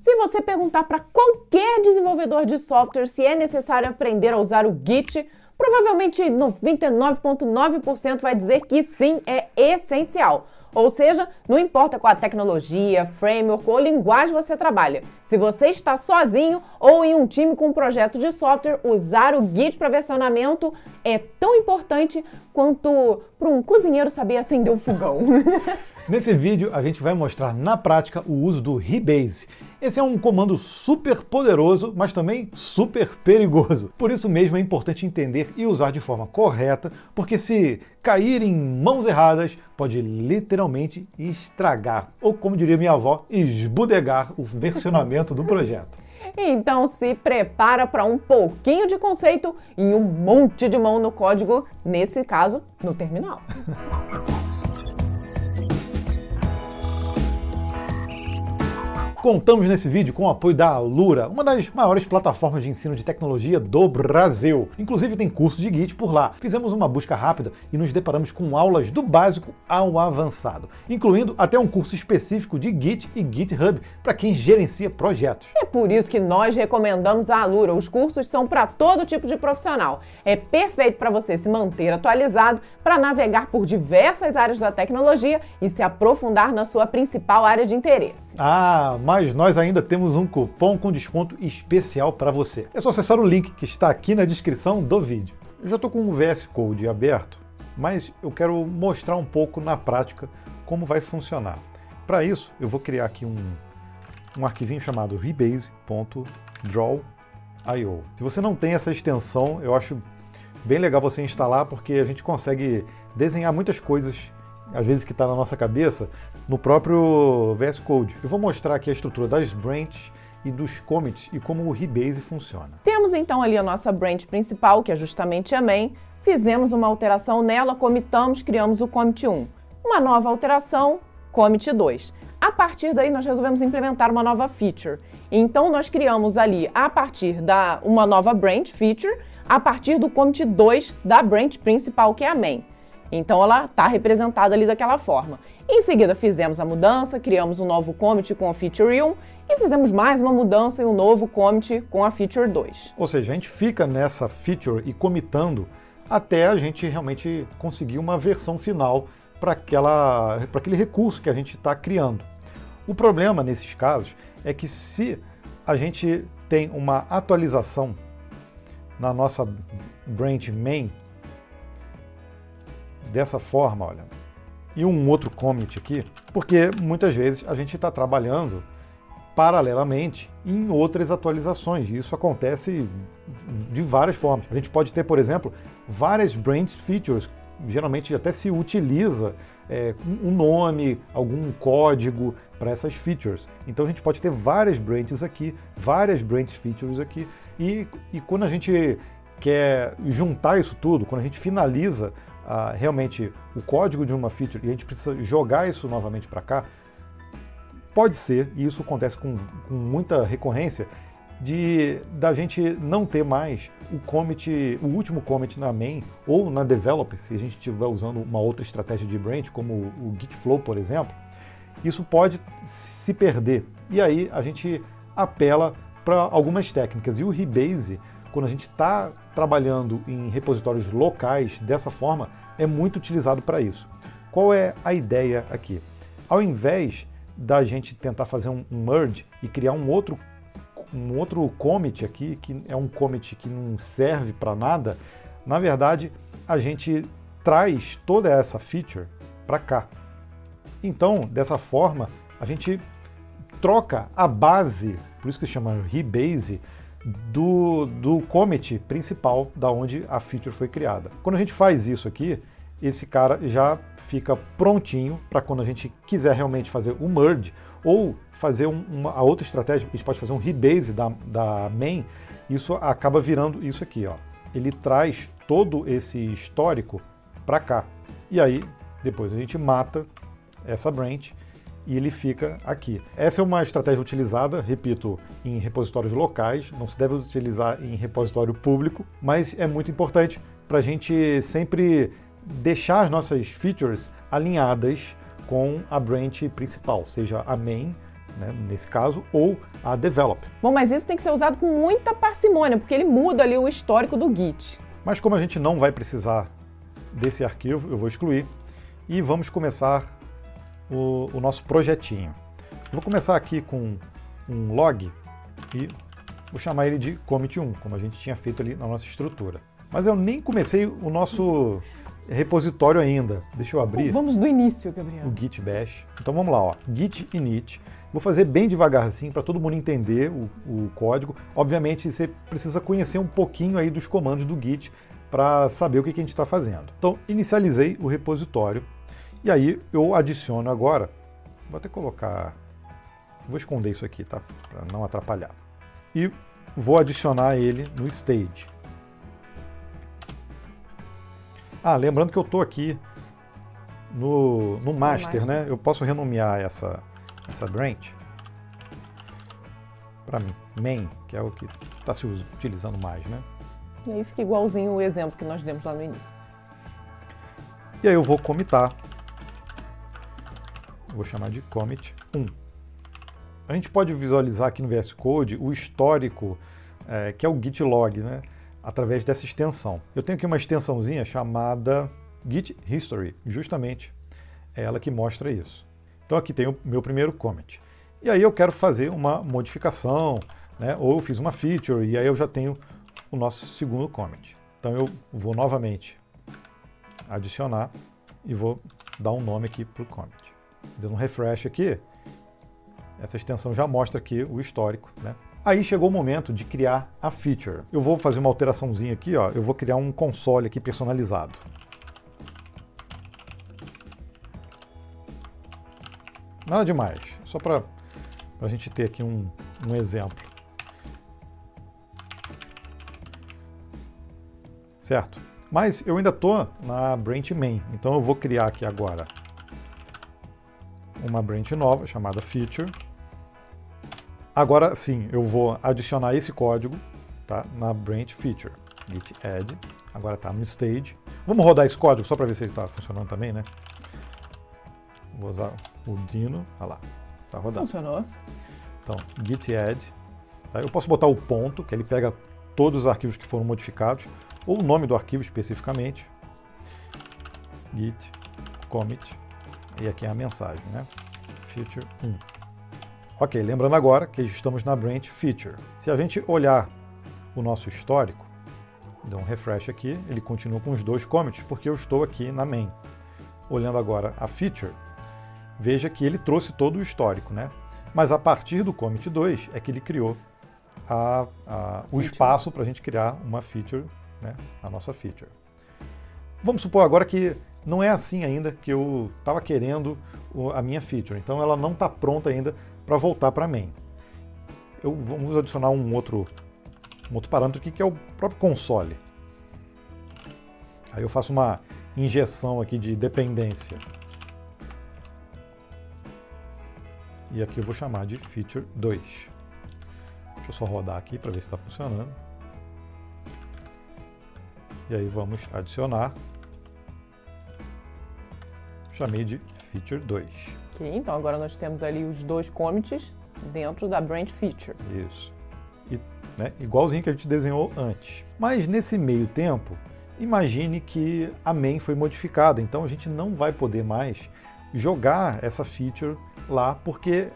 Se você perguntar para qualquer desenvolvedor de software se é necessário aprender a usar o Git, provavelmente 99,9% vai dizer que sim, é essencial. Ou seja, não importa qual a tecnologia, framework ou linguagem você trabalha. Se você está sozinho ou em um time com um projeto de software, usar o Git para versionamento é tão importante quanto para um cozinheiro saber acender um fogão. Nesse vídeo, a gente vai mostrar na prática o uso do Rebase. Esse é um comando super poderoso, mas também super perigoso. Por isso mesmo é importante entender e usar de forma correta, porque se cair em mãos erradas, pode literalmente estragar, ou como diria minha avó, esbudegar o versionamento do projeto. Então se prepara para um pouquinho de conceito e um monte de mão no código, nesse caso, no terminal. Contamos nesse vídeo com o apoio da Alura, uma das maiores plataformas de ensino de tecnologia do Brasil. Inclusive tem curso de Git por lá. Fizemos uma busca rápida e nos deparamos com aulas do básico ao avançado, incluindo até um curso específico de Git e GitHub para quem gerencia projetos. É por isso que nós recomendamos a Alura. Os cursos são para todo tipo de profissional. É perfeito para você se manter atualizado, para navegar por diversas áreas da tecnologia e se aprofundar na sua principal área de interesse. Mas nós ainda temos um cupom com desconto especial para você. É só acessar o link que está aqui na descrição do vídeo. Eu já estou com o VS Code aberto, mas eu quero mostrar um pouco na prática como vai funcionar. Para isso, eu vou criar aqui um arquivinho chamado rebase.draw.io. Se você não tem essa extensão, eu acho bem legal você instalar, porque a gente consegue desenhar muitas coisas, às vezes que está na nossa cabeça, no próprio VS Code. Eu vou mostrar aqui a estrutura das branches e dos commits e como o Rebase funciona. Temos então ali a nossa branch principal, que é justamente a main. Fizemos uma alteração nela, commitamos, criamos o commit 1. Uma nova alteração, commit 2. A partir daí nós resolvemos implementar uma nova feature. Então nós criamos ali, a partir da uma nova branch feature, a partir do commit 2 da branch principal, que é a main. Então ela está representada ali daquela forma. Em seguida fizemos a mudança, criamos um novo commit com a feature 1 e fizemos mais uma mudança e um novo commit com a feature 2. Ou seja, a gente fica nessa feature e commitando até a gente realmente conseguir uma versão final para aquele recurso que a gente está criando. O problema nesses casos é que se a gente tem uma atualização na nossa branch main, dessa forma, olha, e um outro commit aqui, porque muitas vezes a gente está trabalhando paralelamente em outras atualizações, e isso acontece de várias formas. A gente pode ter, por exemplo, várias branch features, geralmente até se utiliza um nome, algum código para essas features. Então a gente pode ter várias branches aqui, várias branch features aqui, e quando a gente quer juntar isso tudo, quando a gente finaliza realmente o código de uma feature e a gente precisa jogar isso novamente para cá, pode ser, e isso acontece com muita recorrência, da gente não ter mais o último commit na main ou na develop, se a gente estiver usando uma outra estratégia de branch, como o Git Flow, por exemplo. Isso pode se perder, e aí a gente apela para algumas técnicas, e o Rebase, quando a gente está trabalhando em repositórios locais dessa forma, é muito utilizado para isso. Qual é a ideia aqui? Ao invés da gente tentar fazer um merge e criar um outro commit aqui, que é um commit que não serve para nada, na verdade a gente traz toda essa feature para cá. Então, dessa forma, a gente troca a base, por isso que se chama Rebase, do commit principal da onde a feature foi criada. Quando a gente faz isso aqui, esse cara já fica prontinho para quando a gente quiser realmente fazer o merge ou fazer a outra estratégia, a gente pode fazer um Rebase da main, isso acaba virando isso aqui, ó. Ele traz todo esse histórico para cá. E aí, depois a gente mata essa branch e ele fica aqui. Essa é uma estratégia utilizada, repito, em repositórios locais, não se deve utilizar em repositório público, mas é muito importante para a gente sempre deixar as nossas features alinhadas com a branch principal, seja a main né, nesse caso, ou a develop. Bom, mas isso tem que ser usado com muita parcimônia, porque ele muda ali o histórico do Git. Mas como a gente não vai precisar desse arquivo, eu vou excluir e vamos começar o nosso projetinho. Eu vou começar aqui com um log e vou chamar ele de commit1, como a gente tinha feito ali na nossa estrutura. Mas eu nem comecei o nosso repositório ainda. Deixa eu abrir. Vamos do início, Gabriel. O git bash. Então vamos lá, ó. Git init. Vou fazer bem devagarzinho para todo mundo entender o código. Obviamente você precisa conhecer um pouquinho aí dos comandos do Git para saber o que a gente está fazendo. Então inicializei o repositório e aí eu adiciono agora. Vou até colocar. Vou esconder isso aqui, tá? Para não atrapalhar. E vou adicionar ele no stage. Lembrando que eu estou aqui no master, né? Eu posso renomear essa branch para mim, main, que é o que está se utilizando mais, né? E aí fica igualzinho o exemplo que nós demos lá no início. E aí eu vou commitar. Vou chamar de commit 1. A gente pode visualizar aqui no VS Code o histórico, que é o git log, né? Através dessa extensão. Eu tenho aqui uma extensãozinha chamada Git History, justamente é ela que mostra isso. Então aqui tem o meu primeiro commit. E aí eu quero fazer uma modificação, né? Ou eu fiz uma feature e aí eu já tenho o nosso segundo commit. Então eu vou novamente adicionar e vou dar um nome aqui para o commit. Dando um refresh aqui, essa extensão já mostra aqui o histórico, né? Aí chegou o momento de criar a feature. Eu vou fazer uma alteraçãozinha aqui, ó. Eu vou criar um console aqui personalizado. Nada demais, só para a gente ter aqui um exemplo. Certo? Mas eu ainda estou na branch main, então eu vou criar aqui agora uma branch nova chamada feature. Agora sim, eu vou adicionar esse código, tá, na branch feature. Git add, agora está no stage. Vamos rodar esse código só para ver se ele está funcionando também, né? Vou usar o Dino, olha lá, está rodando. Funcionou. Então, git add. Tá? Eu posso botar o ponto, que ele pega todos os arquivos que foram modificados, ou o nome do arquivo especificamente. Git commit. E aqui é a mensagem, né? Feature 1. Ok, lembrando agora que estamos na branch feature. Se a gente olhar o nosso histórico, dá um refresh aqui, ele continua com os dois commits, porque eu estou aqui na main. Olhando agora a feature, veja que ele trouxe todo o histórico, né? Mas a partir do commit 2 é que ele criou o espaço para a gente criar uma feature, né? A nossa feature. Vamos supor agora que não é assim ainda que eu estava querendo a minha feature, então ela não está pronta ainda para voltar para main. Vamos adicionar um outro parâmetro aqui que é o próprio console. Aí eu faço uma injeção aqui de dependência. E aqui eu vou chamar de feature 2. Deixa eu só rodar aqui para ver se está funcionando. E aí vamos adicionar. Chamei de feature 2. Ok, então agora nós temos ali os dois commits dentro da branch feature. Isso. E, né, igualzinho que a gente desenhou antes. Mas nesse meio tempo, imagine que a main foi modificada, então a gente não vai poder mais jogar essa feature lá, porque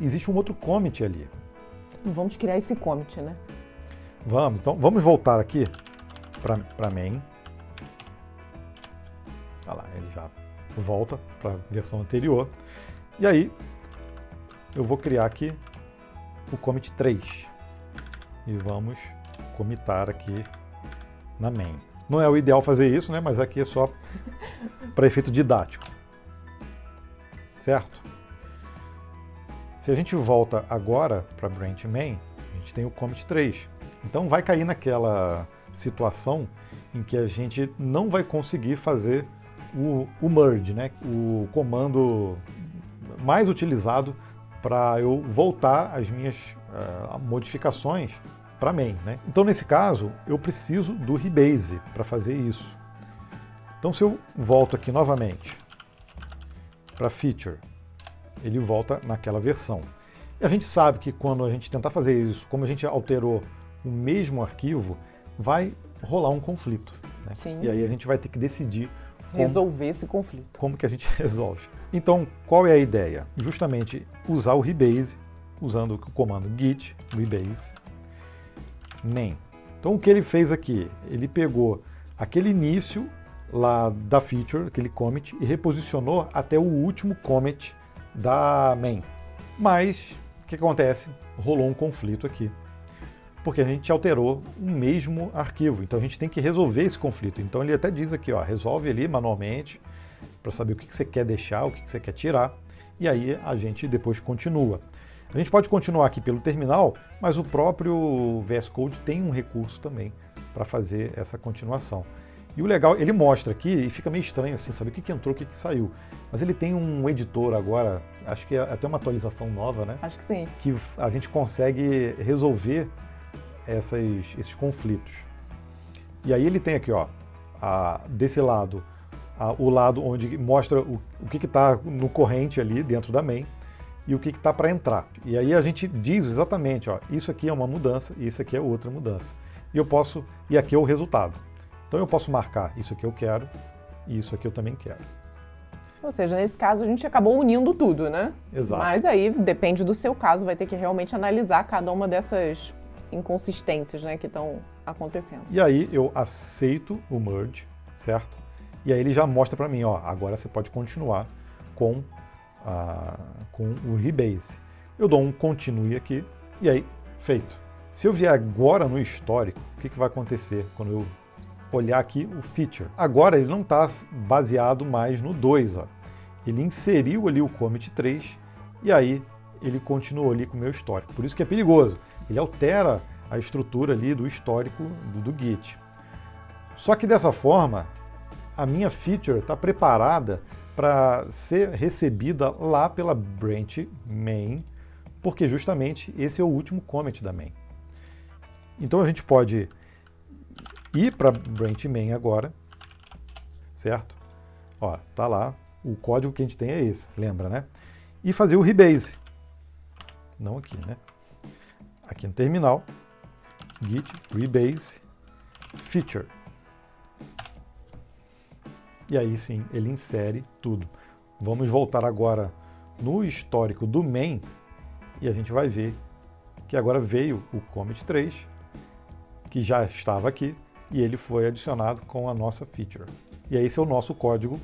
existe um outro commit ali. Vamos criar esse commit, né? Vamos, então vamos voltar aqui para main. Olha lá, ele já volta para a versão anterior. E aí eu vou criar aqui o commit 3 e vamos commitar aqui na main. Não é o ideal fazer isso, né? Mas aqui é só para efeito didático. Certo? Se a gente volta agora para branch main, a gente tem o commit 3. Então vai cair naquela situação em que a gente não vai conseguir fazer o merge, né? O comando mais utilizado para eu voltar as minhas modificações para main, né? Então nesse caso eu preciso do rebase para fazer isso. Então se eu volto aqui novamente para feature ele volta naquela versão. E a gente sabe que quando a gente tentar fazer isso, como a gente alterou o mesmo arquivo, vai rolar um conflito, né? Sim. E aí a gente vai ter que decidir resolver esse conflito. Como que a gente resolve. Então, qual é a ideia? Justamente usar o rebase, usando o comando git rebase main. Então, o que ele fez aqui? Ele pegou aquele início lá da feature, aquele commit, e reposicionou até o último commit da main. Mas, o que acontece? Rolou um conflito aqui, porque a gente alterou o mesmo arquivo. Então, a gente tem que resolver esse conflito. Então, ele até diz aqui, ó, resolve ali manualmente, para saber o que você quer deixar, o que você quer tirar, e aí a gente depois continua. A gente pode continuar aqui pelo terminal, mas o próprio VS Code tem um recurso também para fazer essa continuação. E o legal, ele mostra aqui, e fica meio estranho assim, saber o que entrou, o que saiu. Mas ele tem um editor agora, acho que é até uma atualização nova, né? Acho que sim. Que a gente consegue resolver esses conflitos. E aí ele tem aqui, ó, desse lado, o lado onde mostra o que está no corrente ali dentro da main, e o que está para entrar. E aí a gente diz exatamente, ó, isso aqui é uma mudança e isso aqui é outra mudança. E aqui é o resultado. Então eu posso marcar isso aqui eu quero e isso aqui eu também quero. Ou seja, nesse caso a gente acabou unindo tudo, né? Exato. Mas aí, depende do seu caso, vai ter que realmente analisar cada uma dessas inconsistências, né, que estão acontecendo. E aí eu aceito o merge, certo? E aí ele já mostra para mim, ó, agora você pode continuar com o rebase. Eu dou um continue aqui e aí, feito. Se eu vier agora no histórico, o que vai acontecer quando eu olhar aqui o feature? Agora ele não está baseado mais no 2, ó. Ele inseriu ali o commit 3 e aí ele continuou ali com o meu histórico. Por isso que é perigoso. Ele altera a estrutura ali do histórico do Git. Só que dessa forma, a minha feature está preparada para ser recebida lá pela branch main, porque justamente esse é o último commit da main. Então a gente pode ir para branch main agora, certo? Ó, tá lá, o código que a gente tem é esse, lembra, né? E fazer o rebase. Não aqui, né? Aqui no terminal, git rebase feature. E aí sim, ele insere tudo. Vamos voltar agora no histórico do main e a gente vai ver que agora veio o commit 3, que já estava aqui, e ele foi adicionado com a nossa feature. E esse é o nosso código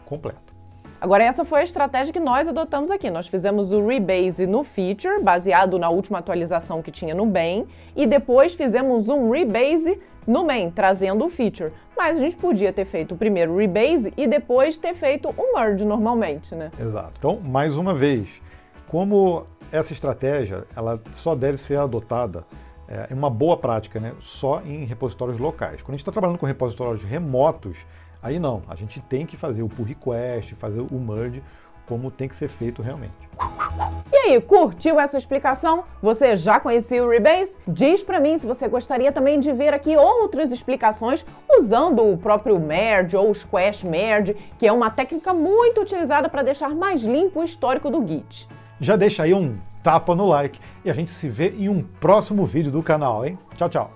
completo. Agora, essa foi a estratégia que nós adotamos aqui. Nós fizemos o rebase no feature, baseado na última atualização que tinha no main, e depois fizemos um rebase no main, trazendo o feature. Mas a gente podia ter feito o primeiro rebase e depois ter feito o merge normalmente, né? Exato. Então, mais uma vez, como essa estratégia ela só deve ser adotada, é uma boa prática, né, só em repositórios locais. Quando a gente está trabalhando com repositórios remotos, aí não, a gente tem que fazer o pull request, fazer o merge, como tem que ser feito realmente. E aí, curtiu essa explicação? Você já conhecia o Rebase? Diz pra mim se você gostaria também de ver aqui outras explicações usando o próprio merge ou o squash merge, que é uma técnica muito utilizada para deixar mais limpo o histórico do Git. Já deixa aí um tapa no like e a gente se vê em um próximo vídeo do canal, hein? Tchau, tchau!